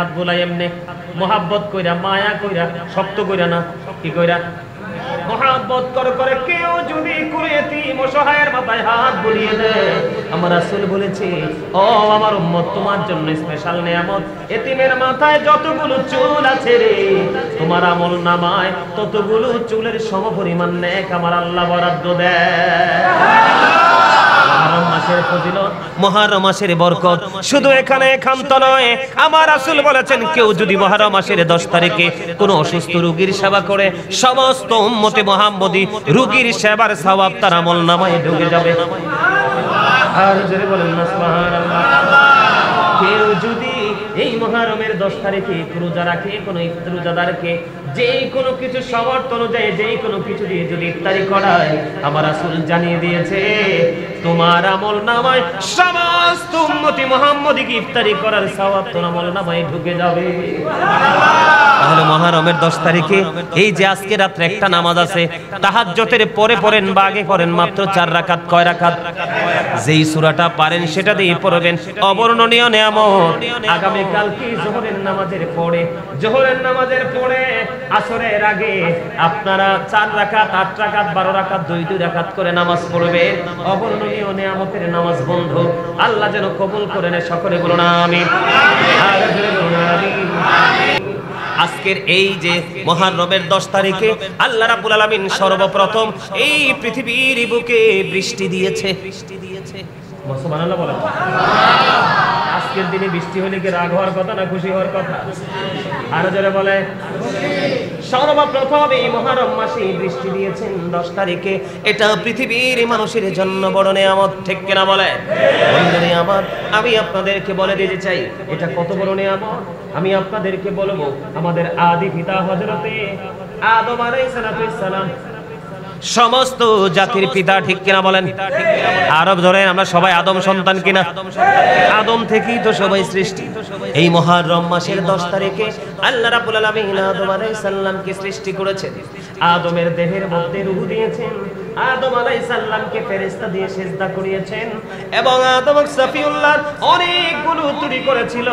হাত বুলাই এমনি মোহাব্বত কইরা মায়া কইরা শক্ত কইরা না কি কইরা মোহাব্বত করে কেউ যদি করে এতিম অসহায়ের মাথায় হাত বুলিয়ে দেয়, আমার রাসূল বলেছে ও আমার উম্মত তোমার জন্য স্পেশাল নিয়ামত, এতিমের মাথায় যতগুলো চুল আছে রে তোমার আমল নামায় ততগুলো চুলের সমপরিমাণ নেক আমার আল্লাহ বরাদ্দ দেয়। মুহররম মাসের ফজিলত, মুহররম মাসের বরকত শুধু এখানে একান্ত নয়। আমার রাসূল বলেছেন কেউ যদি মুহররম মাসের 10 তারিখে কোনো অসুস্থ রোগীর সেবা করে, সমস্ত উম্মতে মুহাম্মদী রোগীর সেবার সওয়াব তার আমলনামায় ঢুকে যাবে। আর জোরে বলেন না সুবহানাল্লাহ। কেউ যদি এই মুহররমের 10 তারিখে রোজা রাখে, কোনো রোজাদারকে যেই কোনো কিছু সামর্থ্য অনুযায়ী যেই কোনো কিছু দিয়ে যদি ইফতারি করায়, আমার রাসূল জানিয়ে দিয়েছে তোমার আমলনামায় সমস্ত উম্মতি মুহাম্মদীকে ইফতারি করার সওয়াব তোমার আমলনামায় ঢুকে যাবে। তাহলে মুহররমের 10 তারিখে এই যে আজকে রাতে একটা নামাজ আছে, তাহাজ্জুদের পরে পড়েন বা আগে পড়েন, মাত্র 4 রাকাত। কয় রাকাত? যেই সূরাটা পারেন সেটা দিয়ে পড়বেন, অবর্ণনীয় নিয়ামত। আগামী কাল কি যোহরের নামাজের পরে আসরের আগে আপনারা 4 রাকাত 8 রাকাত 12 রাকাত 2 রাকাত করে নামাজ পড়বেন। অবর্ণনীয় নিয়ামতের নামাজ বন্ধু, আল্লাহ যেন কবুল করে নেয়। সকলে বলুন আমিন। আজকের এই যে মুহররমের 10 তারিখে আল্লাহ রাব্বুল আলামিন সর্বপ্রথম এই পৃথিবীর বুকে বৃষ্টি দিয়েছে। সুবহানাল্লাহ বলেন। আজকের দিনে বৃষ্টি হলে কি রাগ হওয়ার কথা না খুশি হওয়ার কথা? আরো জোরে বলে। সর্বপ্রথম এই মুহররম মাসে বৃষ্টি দিয়েছেন 10 তারিখে। এটা পৃথিবীর মানুষের জন্য বড় নিয়ামত, ঠিক কিনা বলে? বন্ধুরা আমার, আমি আপনাদেরকে বলে দিতে চাই এটা কত বড় নিয়ামত। আমি আপনাদেরকে বলবো আমাদের আদি পিতা হযরতে আদম আলাইহিস সালাম, সমস্ত জাতির পিতা, ঠিক কিনা বলেন? আরব ধরেন আমরা সবাই আদম সন্তান কিনা? আদম থেকেই তো সবাই সৃষ্টি। এই মুহররম মাসের 10 তারিখে আল্লাহ রাব্বুল আলামিন আদম আলাইহিস সালামকে সৃষ্টি করেছেন। আদমের দেহের মধ্যে রূহ দিয়েছেন, আদম আলাইহিস সালামকে ফেরেশতা দিয়ে সিজদা করিয়েছেন এবং আদম সফিউল্লাহ অনেকগুলো ত্রুটি করেছিল।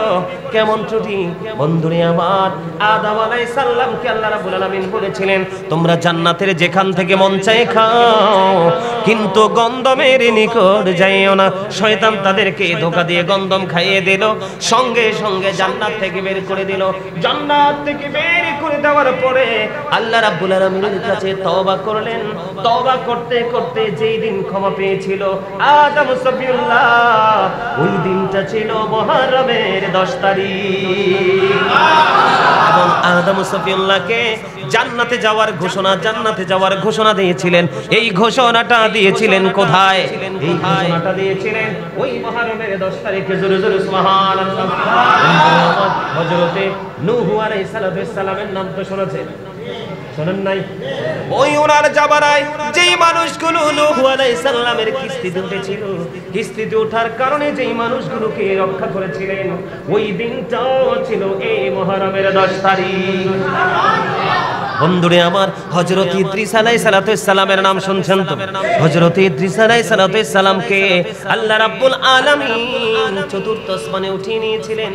কেমন ত্রুটি? বন্ধুরে আমার, আদম আলাইহিস সালামকে আল্লাহ রাব্বুল আলামিন বলেছিলেন তোমরা জান্নাতের যেখান থেকে মন চাই খাও, কিন্তু গন্ধমের নিকট যাইও না। শয়তান তাদেরকে ধোঁকা দিয়ে গন্ধম খাইয়ে দিল, সঙ্গে সঙ্গে জান্নাত থেকে বের করে দিল। জান্নাত থেকে বের করে দেওয়ার পরে আল্লাহ রাব্বুল আলামিনের কাছে তওবা করলেন। তওবা করতে করতে যেই দিন ক্ষমা পেয়েছিল আদম সফিউল্লাহ, ওই দিনটা ছিল মুহররমের 10 তারিখ। এবং আদম সফিউল্লাহকে জান্নাতে যাওয়ার ঘোষণা দিয়েছিলেন। এই ঘোষণাটা দিয়েছিলেন কোথায়? এই ঘোষণাটা দিয়েছিলেন ওই মুহররমের 10 তারিখে। জোরে জোরে সুবহানাল্লাহ। হযরতে নূহ আলাইহিস সালামের নাম তো শুনেছেন, শোনেন নাই? ওই ওনার জামানায় যেই মানুষগুলো নূহ আলাইহিস সালামের কিস্তিতে উঠেছিল, কিস্তিতে ওঠার কারণে যেই মানুষগুলোকে রক্ষা করেছিলেন, ওই দিনটাও ছিল এই মুহররমের 10 তারিখ। বন্ধুরে আমার, হযরত ইদ্রিস আলাইহিস সালামের নাম শুনছেন তো? হযরত ইদ্রিস আলাইহিস সালামকে আল্লাহ রাব্বুল আলামিন চতুর্থ আসমানে উঠিয়ে নিয়েছিলেন।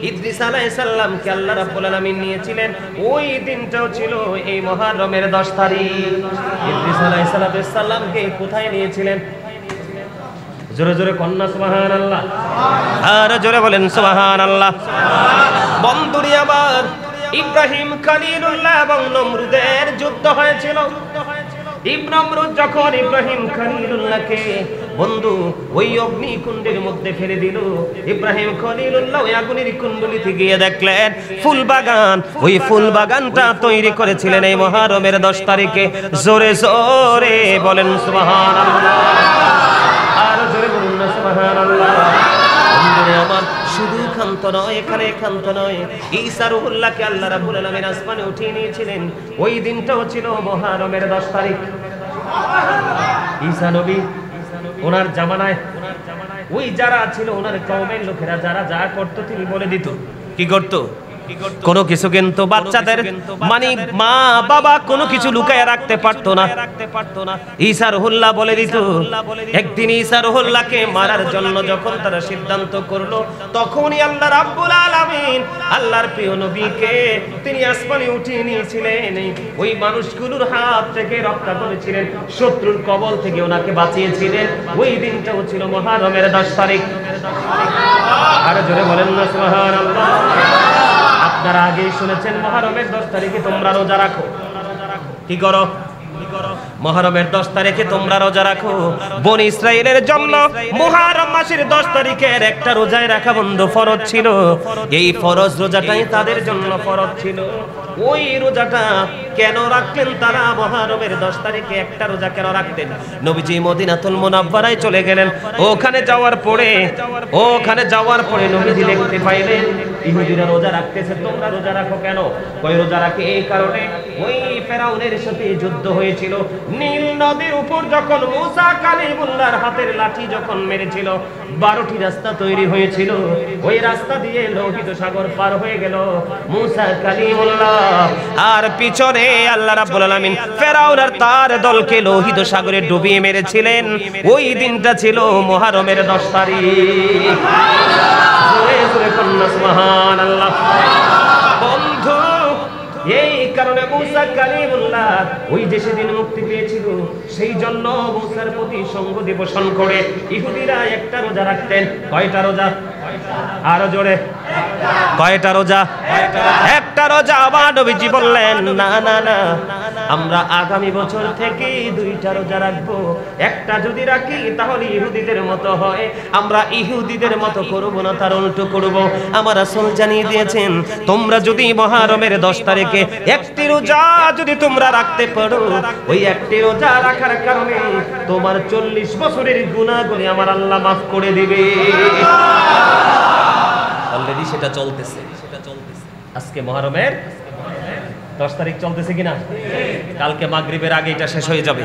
ইদ্রিস আলাইহিস সালামকে আল্লাহ রাব্বুল আলামিন নিয়েছিলেন, ওই দিনটাও ছিল এই মুহররমের 10 তারিখ। ইদ্রিস আলাইহিস সালামকে কোথায় নিয়েছিলেন? জোরে জোরে কন্যা সুবহানাল্লাহ। আর জোরে বলেন সুবহানাল্লাহ। বন্ধুরে আমার, ইব্রাহিম খলিলুল্লাহ এবং নমরুদের যুদ্ধ হয়েছিল। নমরুদ যখন ইব্রাহিম খলিলুল্লাহকে বন্ধু ওই অগ্নিকুণ্ডের মধ্যে ফেলে দিল, ইব্রাহিম খলিলুল্লাহ ওই আগুনের কুণ্ডলিতে গিয়ে দেখলেন ফুল বাগান। ওই ফুল বাগানটা তৈরি করেছিলেন এই মুহররমের 10 তারিখে। জোরে জোরে বলেন সুবহানাল্লাহ। আর জোরে বলুন না সুবহানাল্লাহ। বন্ধুরে আমার, শুধু ক্ষান্ত নয়, এখানে ক্ষান্ত নয়, ঈসা রূহুল্লাহকে আল্লাহ রাব্বুল আলামিন আসমানে উঠিয়ে নিয়েছিলেন। ওই দিনটাও ছিল মুহররমের 10 তারিখ। ঈসা নবী ওনার জামানায় ওই যারা ছিল ওনার কওমের লোকেরা যারা যা করত তিনি বলে দিত। কি করত? কোনো কিছু কিন্তু বাচ্চাদের মানে মা বাবা কোনো কিছু লুকায় রাখতে পারতো না। ঈসা রুহুল্লাহ বলে দিত, একদিন ঈসা রুহুল্লাহকে মারার জন্য যখন তারা সিদ্ধান্ত করলো, তখনই আল্লাহ রাব্বুল আলামিন আল্লাহর প্রিয় নবীকে তিনি আসমানে উঠিয়ে নিয়েছিলেন, ওই মানুষগুলোর হাত থেকে রক্ষা করেছিলেন, শত্রুর কবল থেকে ওনাকে বাঁচিয়েছিলেন। ওই দিনটাও ছিল মুহররমের 10 তারিখ। আর জোরে বলেন না সুবহানাল্লাহ। আপনারা আগেই শুনেছেন মুহররমের 10 তারিখে তোমরা রোজা রাখো। কি করো? মুহররমের 10 তারিখে তোমরা রোজা রাখো। বনি ইসরাইলের জন্য মুহররম মাসের 10 তারিখের একটা রোজায় রাখা বন্ধু ফরজ ছিল। এই ফরজ রোজাটাই তাদের জন্য ফরজ ছিল। ওই রোজাটা কেন রাখলেন তারা? মুহররমের 10 তারিখে একটা রোজা কেন রাখতেন? নবীজি মদিনাতুল মুনাওয়ারায় চলে গেলেন। ওখানে যাওয়ার পরে নবীজি দেখতে পাইলেন ইহুদিরা রোজা রাখতেছে, তোমরা রোজা রাখো কেন? ওই রোজা রাখে এই কারণে, ওই ফেরাউনের সাথে যুদ্ধ হয়েছিল। নীল নদীর উপর যখন মুসা কালিমুল্লাহর হাতের লাঠি যখন মেরেছিল, 12টি রাস্তা তৈরি হয়েছিল। ওই রাস্তা দিয়ে লোহিত সাগর পার হয়ে গেল মুসা কালিমুল্লাহ, আর পিছনে আল্লাহ রাব্বুল আলামিন ফেরাউন আর তার দলকে লোহিত সাগরে ডুবিয়ে মেরেছিলেন। ওই দিনটা ছিল মুহররমের 10 তারিখ। সুবহানাল্লাহ। বন্ধু, এই কারণে মুসা কালিমুল্লাহ ওই যে সেদিন মুক্তি পেয়েছিল, সেই জন্য মুসার প্রতি সঙ্গ দিবসন করে ইহুদিরা একটা রোজা রাখতেন। কয়টা রোজা? আরো জোরে, কয়টা রোজা? একটা রোজা। আবার নবীজি বললেন, না না না, আমরা আগামী বছর থেকে 2টা রোজা রাখবো। একটা যদি রাখি তাহলে ইহুদিদের মতো হয়, আমরা ইহুদিদের মতো করব না, তার উল্টো করব। আমার রাসূল জানিয়ে দিয়েছেন, তোমরা যদি মুহররমের 10 তারিখে একটি রোজা যদি তোমরা রাখতে পারো, ওই একটি রোজা রাখার কারণে তোমার 40 বছরের গুনাহগুলি আমার আল্লাহ মাফ করে দিবে। অলরেডি সেটা চলতেছে। আজকে মুহররমের 10 তারিখ চলতেছে কিনা? কালকে মাগরিবের আগে এটা শেষ হয়ে যাবে।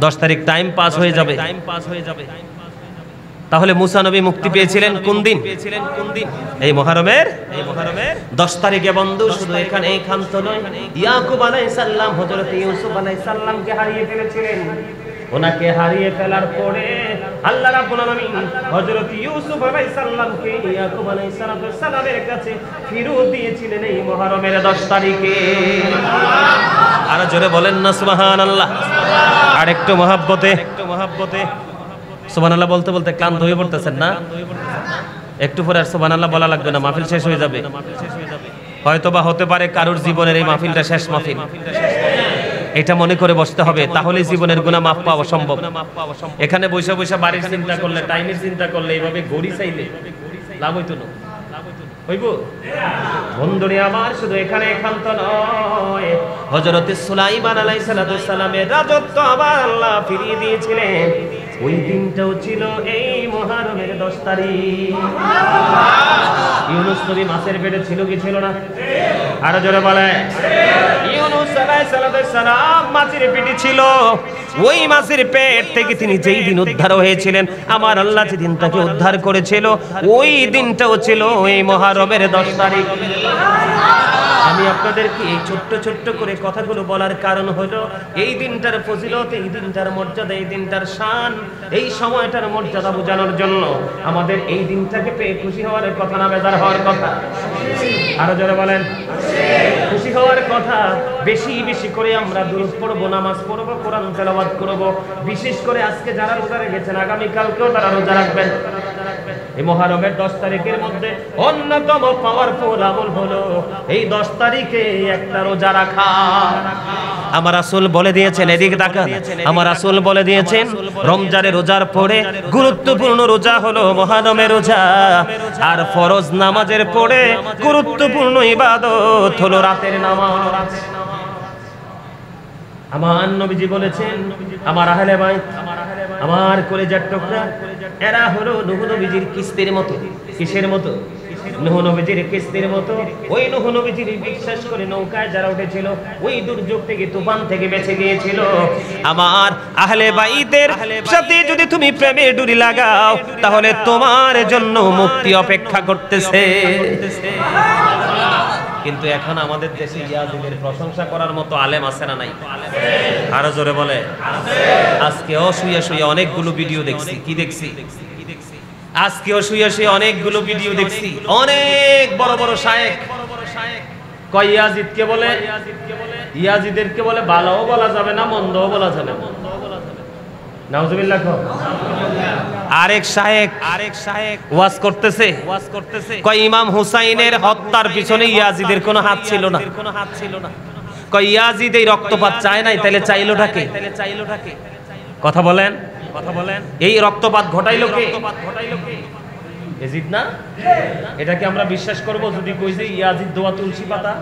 10 তারিখ টাইম পাস হয়ে যাবে। তাহলে মুসা নবী মুক্তি পেয়েছিলেন কোন দিন? এই মুহররমের 10 তারিখে। বন্ধু, শুধু এখানে এই খান্ত নয়, ইয়াকুব আলাইহিস সালাম হযরত ইউসুফ আলাইহিস সালামকে হারিয়ে ফেলেছিলেন। ওনাকে হারিয়ে ফেলার পরে আল্লাহ রাব্বুল আলামিন হযরত ইউসুফ আলাইহিস সালামকে ইয়াকুব আলাইহিস সালামের কাছে ফিরিয়ে দিয়েছিলেন এই মুহররমের 10 তারিখে। আর জোরে বলেন না সুবহানাল্লাহ। আর একটু মহব্বতে সুবহানাল্লাহ বলতে বলতে ক্লান্ত হয়ে পড়তেছেন না? একটু পরে আর সুবহানাল্লাহ বলা লাগবে না, মাহফিল শেষ হয়ে যাবে। হয়তোবা হতে পারে কারোর জীবনের এই মাহফিলটা শেষ মাহফিল, এটা মনে করে বসতে হবে, তাহলে জীবনের গুনাহ মাফ পাওয়া সম্ভব। এখানে বসে বসে বাড়ির চিন্তা করলে, টাইমের চিন্তা করলে, এইভাবে ঘড়ি চাইলে লাভ হইতো না, হইব? বন্ধুরে আমার, শুধু এখানে একান্ত নয়, হযরত সুলাইমান আলাইহিস সালামের রাজত্ব আবার আল্লাহ ফিরিয়ে দিয়েছিলেন। ওই দিনটাও ছিল এই মুহররমের 10 তারিখ। ইউনূস নবী মাছের পেটে ছিল কি ছিল না? আরো জোরে বলে। ইউনূস আলাইহিস সালাম মাছের পেটে ছিল। ওই মাছের পেট থেকে তিনি যেই দিন উদ্ধার হয়েছিলেন, আমার আল্লাহ যেদিন তাকে উদ্ধার করেছিল, ওই দিনটাও ছিল এই মুহররমের 10 তারিখ। আমি আপনাদেরকে এই ছোট্ট ছোট্ট করে কথাগুলো বলার কারণ হলো, এই দিনটার ফজিলত, এই দিনটার মর্যাদা, এই দিনটার শান, এই সময়টার মর্যাদা বোঝানোর জন্য। আমাদের এই দিনটাকে পেয়ে খুশি হওয়ার কথা না বেজার হওয়ার কথা? আরো জোরে বলেন। খুশি হওয়ার কথা। বেশি বেশি করে আমরা দুরূদ পড়বো, নামাজ পড়বো, কোরআন তেলাওয়াত করব। বিশেষ করে আজকে যারা রোজা রেখেছেন, আগামী কালকেও তারা রোজা রাখবেন। এই মুহররমের 10 তারিখের মধ্যে অন্যতম পাওয়ারফুল আমল হলো এই 10 তারিখে একটা রোজা রাখা। আমার রাসূল বলে দিয়েছেন, এদিকে তাকান, আমার রাসূল বলে দিয়েছেন, রমজানের রোজার পরে গুরুত্বপূর্ণ রোজা হলো মুহররমের রোজা, আর ফরজ নামাজের পরে গুরুত্বপূর্ণ ইবাদত হলো রাতের নামাজ। আমার নবীজি বলেছেন, আমার আহলে বাইত, আমার কলিজার টুকরা, এরা হলো নূহ নবীজির কিস্তির মতো। কিসের মতো? নূহ নবীজির কিস্তির মতো। ওই নূহ নবীজির বিশ্বাস করে নৌকায় যারা উঠেছিল, ওই দুর্যোগ থেকে, তুফান থেকে বেঁচে গিয়েছিল। আমার আহলে বাইতের সাথে যদি তুমি প্রেমের ডুরি লাগাও, তাহলে তোমার জন্য মুক্তি অপেক্ষা করতেছে। কিন্তু এখন আমাদের দেশে ইয়াজিদের প্রশংসা করার মতো আলেম আছে না নাই? আরো জোরে বলে। আজকেও শুয়ে শুয়ে অনেকগুলো ভিডিও দেখছি। কি দেখছি? আজকেও শুয়ে শুয়ে অনেকগুলো ভিডিও দেখছি। অনেক বড় বড় শায়েখ কয় ইয়াজিদকে বলে, ইয়াজিদেরকে বলে ভালোও বলা যাবে না, মন্দও বলা যাবে না। নাউজুবিল্লাহ। আরেক শায়েখ ওয়াজ করতেছে কয় ইমাম হুসাইনের হত্যার পিছনে ইয়াজিদের কোনো হাত ছিল না। কয় ইয়াজিদ এই রক্তপাত চায় নাই, তাহলে চাইলোটাকে? কথা বলেন। এই রক্তপাত ঘটাইলো কে? ইয়াজিদ না? এটাকে আমরা বিশ্বাস করব যদি কই যে ইয়াজিদ দোয়া তুলসী পাতা?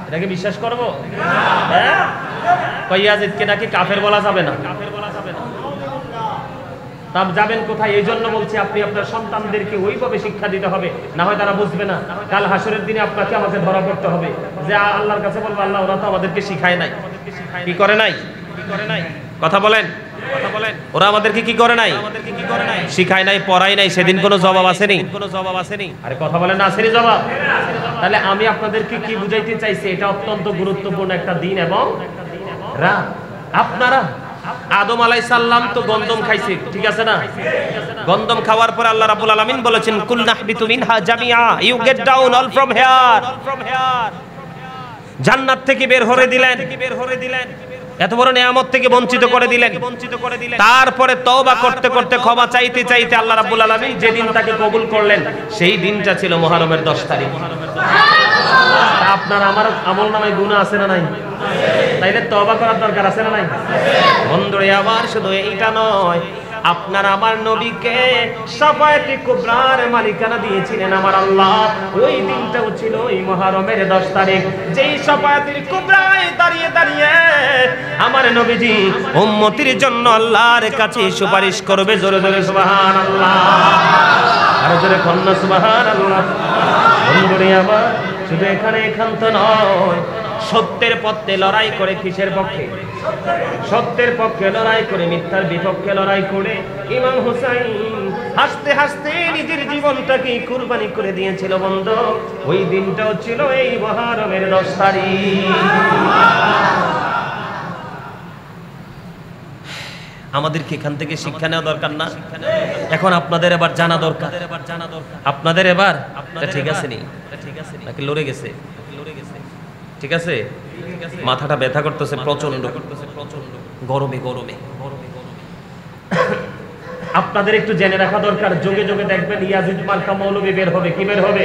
এটাকে বিশ্বাস করব? হ্যাঁ? কয় ইয়াজিদকে নাকি কাফের বলা যাবে না। তাম যাবেন কোথায়? এই জন্য বলছি আপনি আপনার সন্তানদেরকে ওইভাবে শিক্ষা দিতে হবে, না হয় তারা বুঝবে না। কাল হাসরের দিনে আপনাকে আমাকে ধরা পড়তে হবে যে আল্লাহর কাছে বলবো আল্লাহ ওরা তো আমাদেরকে শিখায় নাই। কি করে নাই? কথা বলেন। ওরা আমাদেরকে কি করে নাই? শিখায় নাই, পড়াই নাই। সেদিন কোনো জবাব আসেনি? আরে কথা বলেন না, আসেনি জবাব? তাহলে আমি আপনাদেরকে কি বুঝাইতে চাইছি, এটা অত্যন্ত গুরুত্বপূর্ণ একটা দিন এবং রাত। আপনারা আদম আলাইহিস সালাম তো গন্ধম খাইছে, ঠিক আছে না? গন্ধম খাওয়ার পর আল্লাহ রাব্বুল আলামিন বলেছেন কুল নাহবিতু মিনহা জামিআ, you get down all from here. জান্নাত থেকে বের হরে দিলেন, এত বড় নিয়ামত থেকে বঞ্চিত করে দিলেন। তারপরে তওবা করতে করতে ক্ষমা চাইতে চাইতে আল্লাহ রাব্বুল আলামিন যেদিন তাকে কবুল করলেন সেই দিনটা ছিল মুহররমের 10 তারিখ। আপনার আমার আমলনামায় গুনাহ আছে না নাই? তাইলে তওবা করার দরকার আছে না নাই? বন্ধুরে আমার শুধু এইটা নয়, আপনার আমার নবীকে শাফায়াতে কুবরার মালিকানা দিয়েছিলেন আমার আল্লাহ। ওই দিনটাও ছিল এই মুহররমের 10 তারিখ, যেই শাফায়াতুল কুবরায় দাঁড়িয়ে দাঁড়িয়ে আমার নবীজি উম্মতির জন্য আল্লাহর কাছে সুপারিশ করবে। জোরে জোরে সুবহানাল্লাহ, আর জোরে কন্না সুবহানাল্লাহ। বন্ধুরে আমার শুধু এখান তো নয়, সত্যের পথে লড়াই করে। কিসের পক্ষে? সত্যের পক্ষে লড়াই করে, মিথ্যার বিপক্ষে লড়াই করে ইমাম হুসাইন হাসতে হাসতে নিজের জীবনটাকে কুরবানি করে দিয়েছিল। বন্ধু, ওই দিনটাও ছিল এই মুহররমের 10 তারিখ। আমাদেরকে এখান থেকে শিক্ষা নেওয়া দরকার না? এখন আপনাদের এবার জানা দরকার। আপনাদের এবার ঠিক আছে নি? নাকি লড়ে গেছে? ঠিক আছে, মাথাটা ব্যথা করতেছে প্রচন্ড গরমে। আপনাদের একটু জেনে রাখা দরকার, যোগে যোগে দেখবেন ইয়াজিদ মার্কা মৌলবী বের হবে। কি বের হবে?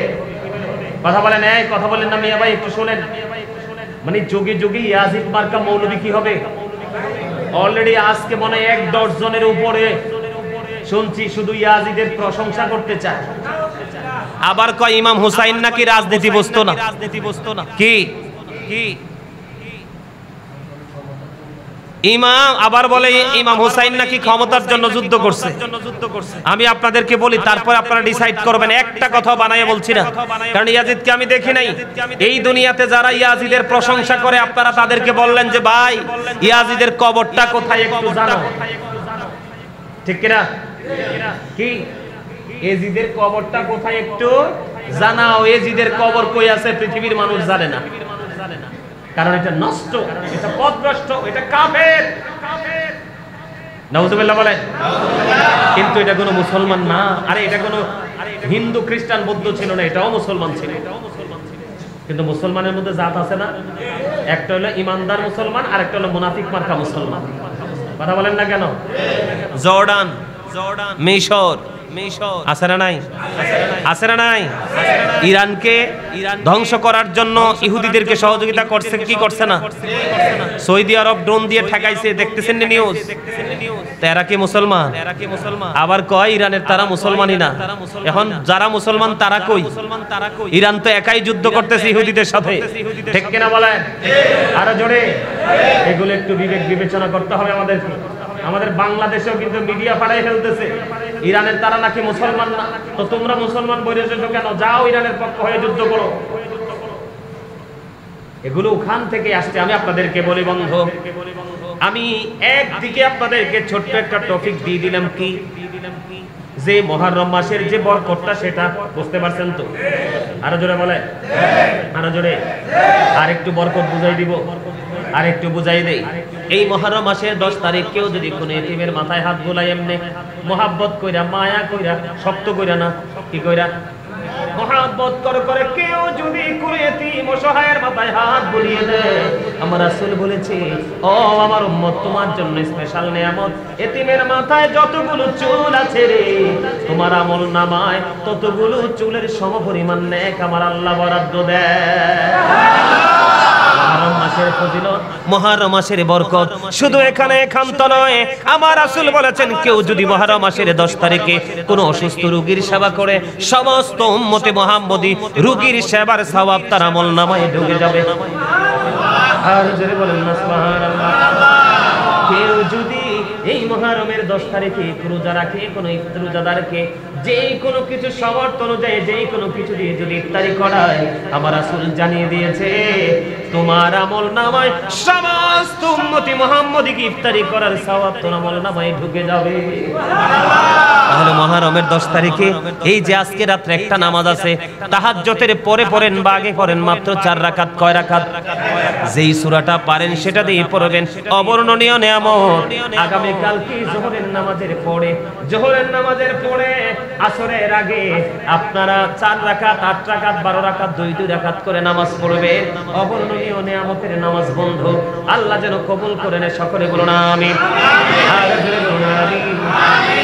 কথা বলেন, এই কথা বলেন না মিয়া ভাই, একটু শোনেন। মানে যোগে যোগে ইয়াজিদ মার্কা মৌলবী কি হবে? অলরেডি আজকে মনে হয় 1-10 জনের উপরে শুনছি শুধু ইয়াজিদের প্রশংসা করতে চায়। আবার কয় ইমাম হুসাইন নাকি রাজনীতি বস্তু না। কি ইমাম আবার বলে ইমাম হুসাইন নাকি ক্ষমতার জন্য যুদ্ধ করছে। আমি আপনাদেরকে বলি, তারপর আপনারা ডিসাইড করবেন। একটা কথা বানায় বলছি না, কারণ ইয়াজিদকে আমি দেখি নাই। এই দুনিয়াতে যারা ইয়াজিদের প্রশংসা করে আপনারা তাদেরকে বললেন যে ভাই ইয়াজিদের কবরটা কোথায় একটু জানো, ঠিক কিনা? কি ইয়াজিদের কবরটা কোথায় একটু জানাও। ইয়াজিদের কবর কই আছে পৃথিবীর মানুষ জানে না, কারণ এটা নষ্ট, এটা পথভ্রষ্ট, এটা কাফের। নাউজুবিল্লাহ বলেন। কিন্তু এটা কোনো মুসলমান না। আরে এটা কোনো হিন্দু খ্রিস্টান বৌদ্ধ ছিল না, এটাও মুসলমান ছিল। কিন্তু মুসলমানের মধ্যে জাত আছে না? একটা হলো ইমানদার মুসলমান, আর একটা হলো মুনাফিক মার্কা মুসলমান। কথা বলেন না কেন? জর্ডান, মিশর আছে না নাই? ইরানকে ধ্বংস করার জন্য ইহুদিদেরকে সহযোগিতা করছে কি করছে না? সৌদি আরব ড্রোন দিয়ে ঠেকাইছে, দেখতেছেন না নিউজ? এরা কি মুসলমান? আবার কয় ইরানের তারা মুসলমানই না। এখন যারা মুসলমান তারা কই? ইরান তো একাই যুদ্ধ করতেছে ইহুদিদের সাথে, ঠিক কিনা বলেন? আরো জোরে। এগুলো একটু বিবেক বিবেচনা করতে হবে আমাদেরকে। আমাদের বাংলাদেশেও কিন্তু মিডিয়া পাড়ায় ফেলতেছে ইরানের তারা নাকি মুসলমান না। তো তোমরা মুসলমান বলেছো কেন? যাও ইরানের পক্ষ হয়ে যুদ্ধ করো। এগুলো ওখান থেকে আসছে। আমি আপনাদেরকে বলি বন্ধু, আমি একদিকে আপনাদেরকে ছোট্ট একটা টপিক দিয়ে দিলাম কি যে মুহররম মাসের যে বরকতটা সেটা বুঝতে পারছেন তো? আরো জোরে বলে, আরো জোরে, আর একটু বরকত বুঝাই দিব, আর একটু বুঝাই দেই। এই মুহররম মাসের 10 তারিখ কেউ যদি কোনো এতিমের মাথায় হাত বুলাই এমনি মোহাব্বত কইরা, মায়া কইরা, শক্ত কইরা না, কি কইরা মোহাব্বত করে কেউ যদি কোনো এতিম অসহায়ের মাথায় হাত বুলিয়ে দেয়, আমার রাসূল বলেছে, ও আমার উম্মত, তোমার জন্য স্পেশাল নিয়ামত, এতিমের মাথায় যতগুলো চুল আছে রে, তোমার আমল নামায় ততগুলো চুলের সমপরিমাণ নেক আমার আল্লাহ বরাদ্দ দেয়। মুহররম মাসের ফজিলত, মুহররম মাসের বরকত শুধু এখানে একান্ত নয়। আমার রাসূল বলেছেন, কেউ যদি মুহররম মাসের 10 তারিখে কোনো অসুস্থ রোগীর সেবা করে, সমস্ত উম্মতে মুহাম্মদী রোগীর সেবার সওয়াব তার আমলনামায় ঢুকে যাবে। আর জোরে বলেন না সুবহানাল্লাহ। কেউ যদি এই মুহররমের 10 তারিখে রোজা রাখে, কোনো রোজাদারকে যেই কোনো কিছু সমর্থ অনুযায়ী যেই কোনো কিছু দিয়ে যদি ইফতারি করায়, আমার রাসূল জানিয়ে দিয়েছে, তোমার আমলনামায় সমস্ত উম্মতি মুহাম্মদীকে ইফতারি করার সওয়াব তোমার আমলনামায় ঢুকে যাবে। তাহলে মুহররমের 10 তারিখে এই যে আজকে রাতে একটা নামাজ আছে, তাহাজ্জুদের পরে পড়েন বা আগে পড়েন, মাত্র 4 রাকাত। কয় রাকাত? যেই সূরাটা পারেন সেটা দিয়ে পড়বেন, অবর্ণনীয় নিয়ামত। আগামী কাল কি যোহরের নামাজের পরে, যোহরের নামাজের পরে আসরের আগে আপনারা 4 রাকাত, 8 রাকাত, 12 রাকাত, 2 রাকাত করে নামাজ পড়বেন। অবর্ণনীয় নিয়ামতের নামাজ বন্ধু, আল্লাহ যেন কবুল করে নেয়। সকলে বলুন আমিন। আর জোরে বলুন আমিন।